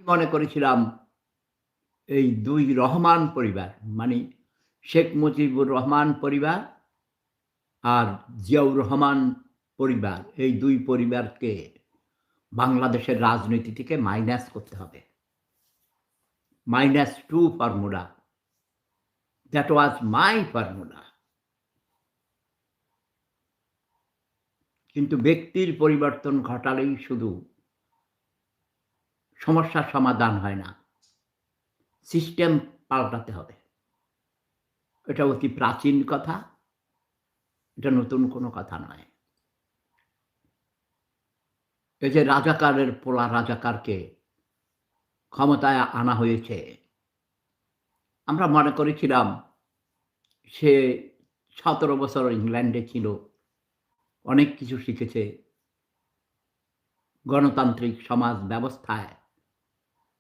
মনে করেছিলাম এই ২ রহমান পরিবার মানে শেখ মুজিবুর রহমান পরিবার আর জিয়াউর রহমান পরিবার এই ২ পরিবারকে বাংলাদেশের রাজনীতি থেকে মাইনাস করতে হবে। -2 formula. That was my formula. কিন্তু ব্যক্তির পরিবর্তন ঘটালেই শুধু সমস্যার সমাধান হয় না। সিস্টেম পাল্টাতে হবে। এটা অতি প্রাচীন কথা। এটা নতুন কোনো কথা নয়। এই যে রাজাকারের পোলা রাজাকারকে ক্ষমতায় আনা হয়েছে, আমরা মনে করেছিলাম সে ১৭ বছর ইংল্যান্ডে ছিল, অনেক কিছু শিখেছে। গণতান্ত্রিক সমাজ ব্যবস্থায়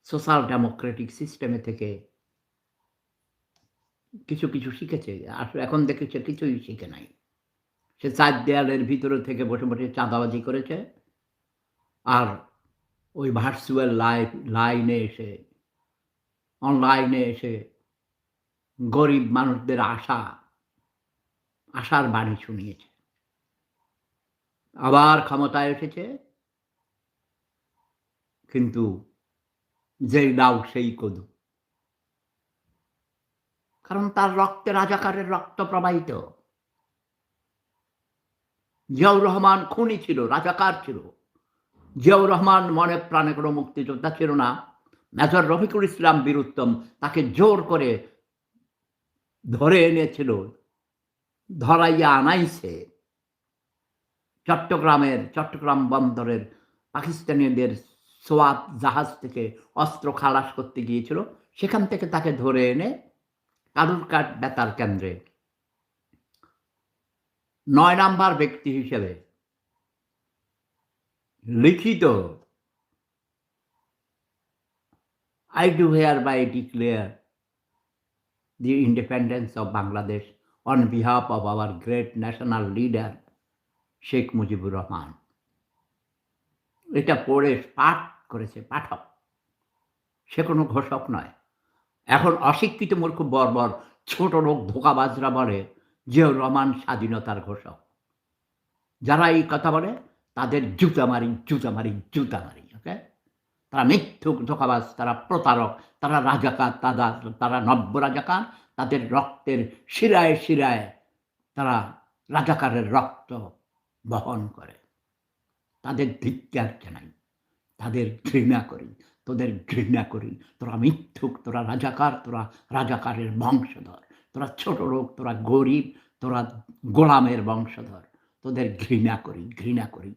সোশ্যাল ডেমোক্রেটিক সিস্টেমে থেকে কিছু শিখেছে। আসলে এখন দেখেছে কিছুই শিখে নাই। সে ৪ দেয়ালের ভিতরে থেকে বসে চাঁদাবাজি করেছে। আর ওই ভার্চুয়াল লাইনে এসে, অনলাইনে এসে গরিব মানুষদের আশার বাণী শুনিয়েছে। আবার ক্ষমতায় এসেছে, কিন্তু যেই দাও সেই কদু। কারণ তার রক্তে রাজাকারের রক্ত প্রবাহিত। জিয়াউর রহমান খুনি ছিল, রাজাকার ছিল। জিয়াউর রহমান মনে প্রাণে কোনো মুক্তিযোদ্ধা ছিল না। মেজর রফিকুল ইসলাম বীর উত্তম তাকে জোর করে ধরে এনেছিল, ধরাইয়া আনাইছে। চট্টগ্রাম বন্দরের পাকিস্তানিদের সোয়াত জাহাজ থেকে অস্ত্র খালাস করতে গিয়েছিল। সেখান থেকে তাকে ধরে এনে কালুরঘাট বেতার কেন্দ্রে ৯ নাম্বার ব্যক্তি হিসেবে লিখিত I do hereby declare the independence of Bangladesh on behalf of our great national leader Sheikh Mujibur Rahman. এটা পড়ে পাঠ করেছে পাঠক। সে কোনো ঘোষক নয়। এখন অশিক্ষিত মূর্খ বর্বর ছোট লোক ধোঁকাবাজরা বলে জিয়াউর রহমান স্বাধীনতার ঘোষক। যারা এই কথা বলে তাদের জুতা মারি। ওকে? তারা মিথ্যুক, ধোঁকাবাজ, তারা প্রতারক, তারা রাজাকার, তারা নব্য রাজাকার। তাদের রক্তের শিরায় তারা রাজাকারের রক্ত বহন করে। তাদের ধিক্কার জানাই, তাদের ঘৃণা করি, তোদের ঘৃণা করি। তোরা মিথ্যুক, তোরা রাজাকার, তোরা রাজাকারের বংশধর, তোরা ছোট লোক, তোরা গরিব, তোরা গোলামের বংশধর। তোদের ঘৃণা করি।